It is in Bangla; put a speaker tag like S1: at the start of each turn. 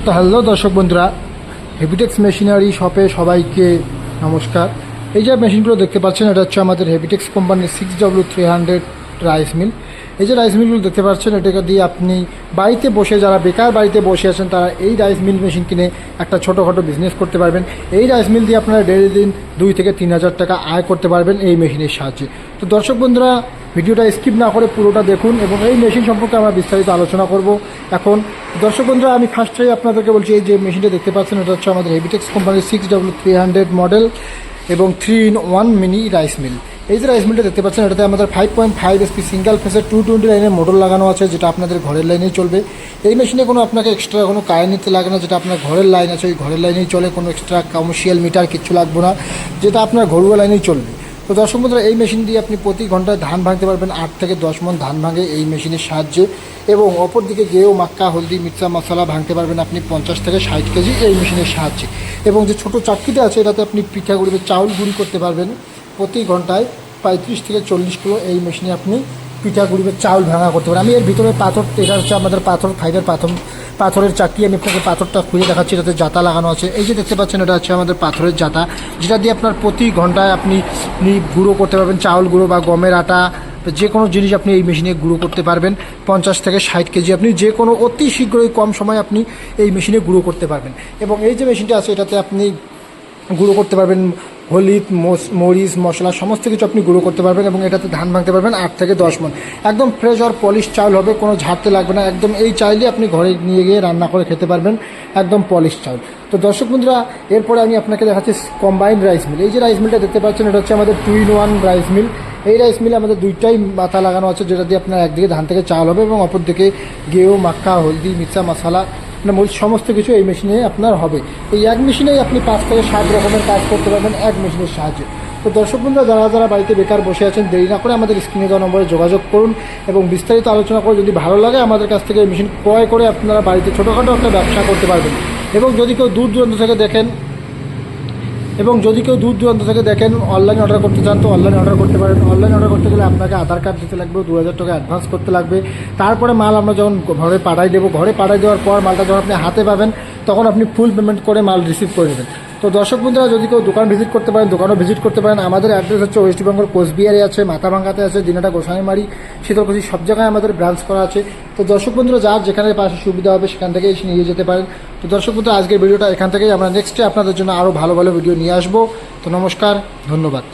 S1: তো হ্যালো দর্শক বন্ধুরা, হেভিটেক্স মেশিনারি শপে সবাইকে নমস্কার। এই যে মেশিনগুলো দেখতে পাচ্ছেন, এটা হচ্ছে আমাদের হেভিটেক্স কোম্পানির 6W300 রাইস মিল। এই যে রাইস মিলগুলো দেখতে পাচ্ছেন, এটাকে দিয়ে আপনি বাড়িতে বসে, যারা বেকার বাড়িতে বসে আছেন, তারা এই রাইস মিল মেশিন কিনে একটা ছোটোখাটো বিজনেস করতে পারবেন। এই রাইস মিল দিয়ে আপনারা ডেইলি দিন 2 থেকে 3 হাজার টাকা আয় করতে পারবেন এই মেশিনের সাহায্যে। তো দর্শক বন্ধুরা, ভিডিওটা স্কিপ না করে পুরোটা দেখুন এবং এই মেশিন সম্পর্কে আমরা বিস্তারিত আলোচনা করব। এখন দর্শক বন্ধুরা, আমি ফার্স্টেই আপনাদেরকে বলছি, এই যে মেশিনটা দেখতে পাচ্ছেন, এটা হচ্ছে আমাদের হেভিটেক্স কোম্পানির 6W300 মডেল এবং 3-in-1 মিনি রাইস মিল। এই যে রাইস মিলটা দেখতে পাচ্ছেন, এটাতে আমাদের 5.5 HP সিঙ্গেল ফেসের 220 লাইনের মোটর লাগানো আছে, যেটা আপনাদের ঘরের লাইনেই চলবে। এই মেশিনে কোনো আপনাকে এক্সট্রা কোনো কারেন্ট নিতে লাগে না, যেটা আপনার ঘরের লাইন আছে ওই ঘরের লাইনেই চলে, কোনো এক্সট্রা কমার্শিয়াল মিটার কিচ্ছু লাগবে না, যেটা আপনার ঘরোয়া লাইনেই চলবে। তো দর্শক বন্ধুরা, এই মেশিন দিয়ে আপনি প্রতি ঘন্টায় ধান ভাঙতে পারবেন। 8 থেকে 10 মণ ধান ভাঙে এই মেশিনের সাহায্যে, এবং অপরদিকে গেও, মাক্কা, হলদি, মির্চা মশলা ভাঙতে পারবেন আপনি 50 থেকে 60 কেজি এই মেশিনের সাহায্যে। এবং যে ছোটো চাকরিটা আছে, এটাতে আপনি পিঠাগুড়ি বা চাউল গুঁড়ি করতে পারবেন প্রতি ঘন্টায় 35 থেকে 40 কিলো এই মেশিনে আপনি পিঠাগুড়ি বা চাউল ভাঙা করতে পারেন। আমি এর ভিতরে পাথর, এটা হচ্ছে আমাদের পাথর, ফাইবার পাথরের চাকরি। আমি আপনাকে পাথরটা খুলে দেখাচ্ছি, এটাতে জাতা লাগানো আছে। এই যে দেখতে পাচ্ছেন, এটা হচ্ছে আমাদের পাথরের জাতা, যেটা দিয়ে আপনার প্রতি ঘন্টায় আপনি গুঁড়ো করতে পারবেন চাউল গুঁড়ো বা গমের আটা, যে কোনো জিনিস আপনি এই মেশিনে গুঁড়ো করতে পারবেন। 50 থেকে 60 কেজি আপনি যে কোনো অতি শীঘ্রই কম সময় আপনি এই মেশিনে গুঁড়ো করতে পারবেন। এবং এই যে মেশিনটা আছে, এটাতে আপনি গুঁড়ো করতে পারবেন হলুদ, মরিচ, মশলা সমস্ত কিছু আপনি গুঁড়ো করতে পারবেন। এবং এটাতে ধান ভাঙতে পারবেন 8 থেকে 10 মণ। একদম ফ্রেশ আর পলিশ চাউল হবে, কোনো ঝাড়তে লাগবে না। একদম এই চাইলে আপনি ঘরে নিয়ে গিয়ে রান্না করে খেতে পারবেন, একদম পলিশ চাউল। তো দর্শক বন্ধুরা, এরপরে আমি আপনাকে দেখাচ্ছি কম্বাইন্ড রাইস মিল। এই যে রাইস মিলটা দেখতে পাচ্ছেন, এটা হচ্ছে আমাদের 2-in-1 রাইস মিল। এই রাইস মিলে আমাদের দুইটাই মাথা লাগানো আছে, যেটা দিয়ে আপনার একদিকে ধান থেকে চাল হবে এবং অপরদিকে গেও, মাক্কা, হলদি, মির্চা মশলা, মরিচ সমস্ত কিছু এই মেশিনে আপনার হবে। এই এক মেশিনেই আপনি 5 থেকে 7 রকমের কাজ করতে পারবেন এক মেশিনের সাহায্যে। তো দর্শক বন্ধুরা, যারা বাড়িতে বেকার বসে আছেন, দেরি না করে আমাদের স্ক্রিনে দেওয়া নম্বরে যোগাযোগ করুন এবং বিস্তারিত আলোচনা করে যদি ভালো লাগে আমাদের কাছ থেকে এই মেশিন ক্রয় করে আপনারা বাড়িতে ছোটোখাটো একটা ব্যবসা করতে পারবেন। এবং যদি কেউ দূর দূরান্ত থেকে দেখেন, অনলাইনে অর্ডার করতে চান, তো অনলাইনে অর্ডার করতে পারেন। অনলাইনে অর্ডার করতে গেলে আপনাকে আধার কার্ড দিতে লাগবে, 2000 টাকা অ্যাডভান্স করতে লাগবে। তারপরে মাল আমরা যখন ঘরে পাঠাই দেবো, ঘরে পাঠাই দেওয়ার পর মালটা যখন আপনি হাতে পাবেন, তখন আপনি ফুল পেমেন্ট করে মাল রিসিভ করে নেবেন। তো দর্শক বন্ধুরা, যদি কেউ দোকান ভিজিট করতে পারেন, দোকানও ভিজিট করতে পারেন। আমাদের অ্যাড্রেস হচ্ছে ওয়েস্ট বেঙ্গল কোচবিহারে আছে, মাথাভাঙ্গাতে আছে, দিনাটা, গোসাইমারি, শীতলকুচি, সব জায়গায় আমাদের ব্রাঞ্চ করা আছে। তো দর্শক বন্ধুরা, যার যেখানে পাশে সুবিধা হবে সেখান থেকে এসে নিয়ে যেতে পারেন। তো দর্শক বন্ধুরা, আজকের ভিডিওটা এখান থেকেই। আমরা নেক্সটে আপনাদের জন্য আরও ভালো ভালো ভিডিও নিয়ে আসবো। তো নমস্কার, ধন্যবাদ।